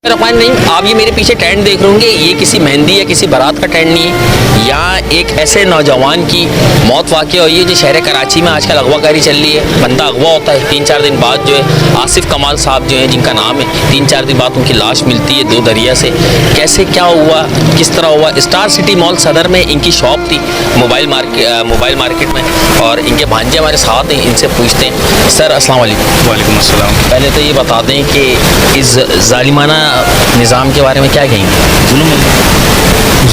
रखवान नहीं, आप ये मेरे पीछे टेंट देख रहे होंगे, ये किसी मेहंदी या किसी बारात का टेंट नहीं है। यहाँ एक ऐसे नौजवान की मौत वाक़या हुई है जो शहर कराची में आजकल अगवाकारी चल रही है। बंदा अगवा होता है, 3-4 दिन बाद जो है आसिफ कमाल साहब जो हैं, जिनका नाम है, 3-4 दिन बाद उनकी लाश मिलती है 2 दरिया से। कैसे क्या हुआ, किस तरह हुआ? स्टार सिटी मॉल सदर में इनकी शॉप थी मोबाइल मार्केट में, और इनके भांजे हमारे साथ हैं, इनसे पूछते हैं। सर अस्सलाम वालेकुम। वालेकुम अस्सलाम। पहले तो ये बता दें कि इस जालिमाना निज़ाम के बारे में क्या कहेंगे?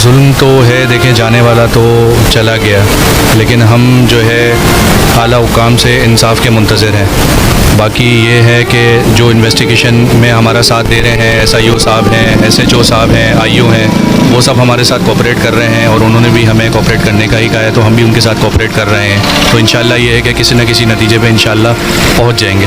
जुल्म तो है, देखें जाने वाला तो चला गया, लेकिन हम जो है आला हुकाम से इंसाफ के मुंतज़िर हैं। बाकी ये है कि जो इन्वेस्टिगेशन में हमारा साथ दे रहे हैं, SIO साहब हैं, SHO साहब हैं, IO हैं, वो सब हमारे साथ कोऑपरेट कर रहे हैं और उन्होंने भी हमें कोऑपरेट करने का ही कहा है, तो हम भी उनके साथ कोऑपरेट कर रहे हैं। तो इंशाल्लाह ये है कि किसी न किसी नतीजे पे इंशाल्लाह पहुंच जाएंगे।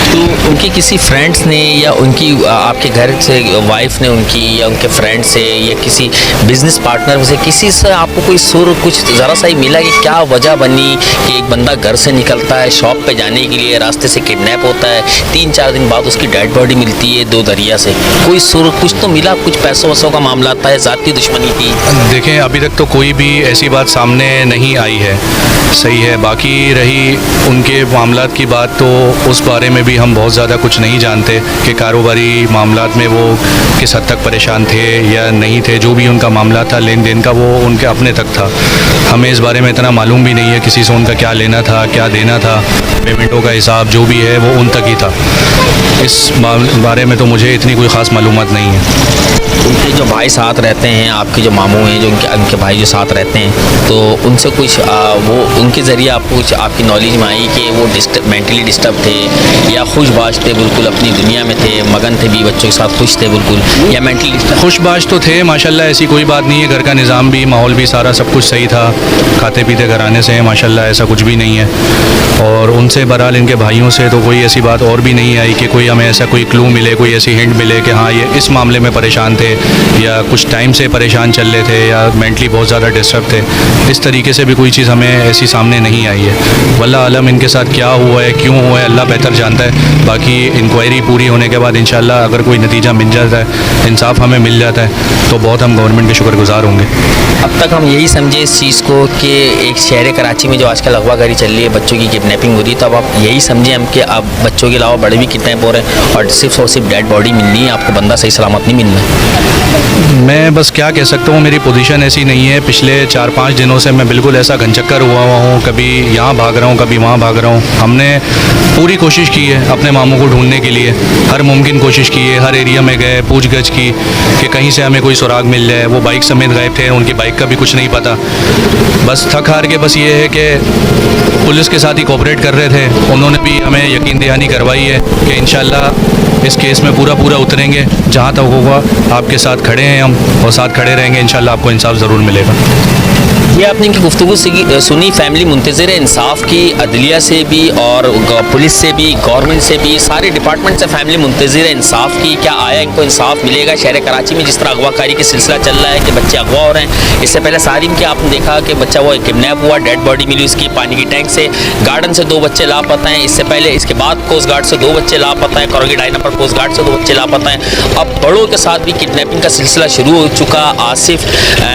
तो उनके किसी फ्रेंड्स ने या उनकी आपके घर से वाइफ ने उनकी या उनके फ्रेंड से या किसी बिजनेस पार्टनर में से किसी से आपको कोई सुर कुछ ज़रा सा ही मिला कि क्या वजह बनी कि एक बंदा घर से निकलता है शॉप पे जाने के लिए, रास्ते से किडनैप होता है, 3-4 दिन बाद उसकी डेड बॉडी मिलती है 2 दरिया से? कोई सुर कुछ तो मिला? कुछ पैसों वैसों का मामला था, ज़ाती दुश्मनी थी? देखें अभी तक तो कोई भी ऐसी बात सामने नहीं आई है, सही है। बाकी रही उनके मामलात की बात, तो उस बारे में भी हम बहुत ज़्यादा कुछ नहीं जानते कि कारोबारी मामलात में वो किस हद तक परेशान थे या नहीं थे। जो भी उनका मामला था लेन देन का, वो उनके अपने तक था। हमें इस बारे में इतना मालूम भी नहीं है किसी से उनका क्या लेना था, क्या देना था, पेमेंटों का हिसाब जो भी है वो उन तक ही था। इस बारे में तो मुझे इतनी कोई ख़ास मालूमात नहीं है। उनके जो भाई साथ रहते हैं, आपके जो मामू हैं, जो उनके भाई जो साथ रहते हैं, तो उनसे कुछ वो उनके ज़रिए आपको कुछ आपकी नॉलेज में आई कि वो मेंटली डिस्टर्ब थे या खुशबाश थे, बिल्कुल अपनी दुनिया में थे, मगन थे, भी बच्चों के साथ खुश थे बिल्कुल, या मेंटली डिस्टर्ब? खुशबाश तो थे माशाल्लाह, ऐसी कोई बात नहीं है। घर का निज़ाम भी, माहौल भी, सारा सब कुछ सही था। खाते पीते घराने से हैं माशाल्लाह, ऐसा कुछ भी नहीं है। और उनसे बहरहाल इनके भाइयों से तो कोई ऐसी बात और भी नहीं आई कि कोई हमें ऐसा कोई क्लू मिले, कोई ऐसी हिंट मिले कि हाँ ये इस मामले में परेशान थे या कुछ टाइम से परेशान चल रहे थे या मेंटली बहुत ज़्यादा डिस्टर्ब थे। इस तरीके से भी कोई चीज़ हमें ऐसी सामने नहीं आई है। वल्लाह आलम इनके साथ क्या हुआ है, क्यों हुआ है, अल्लाह बेहतर जानता है। बाकी इंक्वायरी पूरी होने के बाद इंशाल्लाह अगर कोई नतीजा मिल जाता है, इंसाफ हमें मिल जाता है, तो बहुत हम गवर्नमेंट के शुक्रगुजार होंगे। अब तक हम यही समझे इस चीज़ को कि एक शहर कराची में जो आजकल अगवाकारी चल रही है, बच्चों की किडनैपिंग हो रही है, तो अब आप यही समझे हम कि अब बच्चों के अलावा बड़े भी किडनैप हो रहे हैं और सिर्फ डेड बॉडी मिलनी है, आपको बंदा सही सलामत नहीं मिलना है। मैं बस क्या कह सकता हूँ, मेरी पोजीशन ऐसी नहीं है। पिछले 4-5 दिनों से मैं बिल्कुल ऐसा घनचक्कर हुआ हूँ, कभी यहाँ भाग रहा हूँ, कभी वहाँ भाग रहा हूँ। हमने पूरी कोशिश की है अपने मामू को ढूंढने के लिए, हर मुमकिन कोशिश की है, हर एरिया में गए, पूछ-गछ की कि कहीं से हमें कोई सुराग मिल जाए। वो बाइक समेत गायब थे, उनकी बाइक का भी कुछ नहीं पता। बस थक हार के बस ये है कि पुलिस के साथ ही कोऑपरेट कर रहे थे, उन्होंने भी हमें यकीन दहानी करवाई है कि इंशाल्लाह इस केस में पूरा उतरेंगे, जहाँ तक होगा आपके साथ खड़े हैं हम और साथ खड़े रहेंगे। इंशाल्लाह आपको इंसाफ ज़रूर मिलेगा। ये आपने इनकी गुफ्तगू सुनी, फैमिली मुंतज़िर है इंसाफ की, अदलिया से भी और पुलिस से भी, गवर्नमेंट से भी, सारे डिपार्टमेंट से फैमिली मुंतज़िर है इंसाफ की। क्या आया इनको इंसाफ मिलेगा? शहर कराची में जिस तरह अगवाकारी का सिलसिला चल रहा है कि बच्चे अगवा हो रहे हैं, इससे पहले सारिम के आपने देखा कि बच्चा वो किडनैप हुआ, डेड बॉडी मिली उसकी पानी की टैंक से, गार्डन से 2 बच्चे लापता हैं, इससे पहले इसके बाद कोस्ट गार्ड से 2 बच्चे लापता हैं, करोगी डायना पर कोस्ट गार्ड से 2 बच्चे लापता हैं। अब बड़ों के साथ भी किडनैपिंग का सिलसिला शुरू हो चुका। आसिफ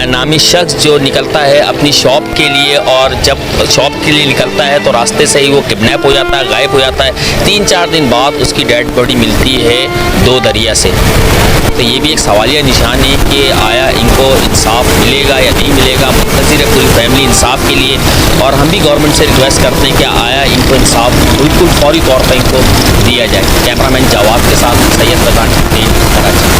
नामी शख्स जो निकलता है अपनी शॉप के लिए, और जब शॉप के लिए निकलता है तो रास्ते से ही वो किडनैप हो जाता है, गायब हो जाता है। 3-4 दिन बाद उसकी डेड बॉडी मिलती है 2 दरिया से। तो ये भी एक सवालिया निशान है कि आया इनको इंसाफ मिलेगा या नहीं मिलेगा। मुंतज़िर है पूरी फैमिली इंसाफ के लिए, और हम भी गवर्नमेंट से रिक्वेस्ट करते हैं कि आया इनको इंसाफ बिल्कुल फौरी तौर पर इनको दिया जाए। कैमरामैन जवाब के साथ सैयद रज़ान, कराची।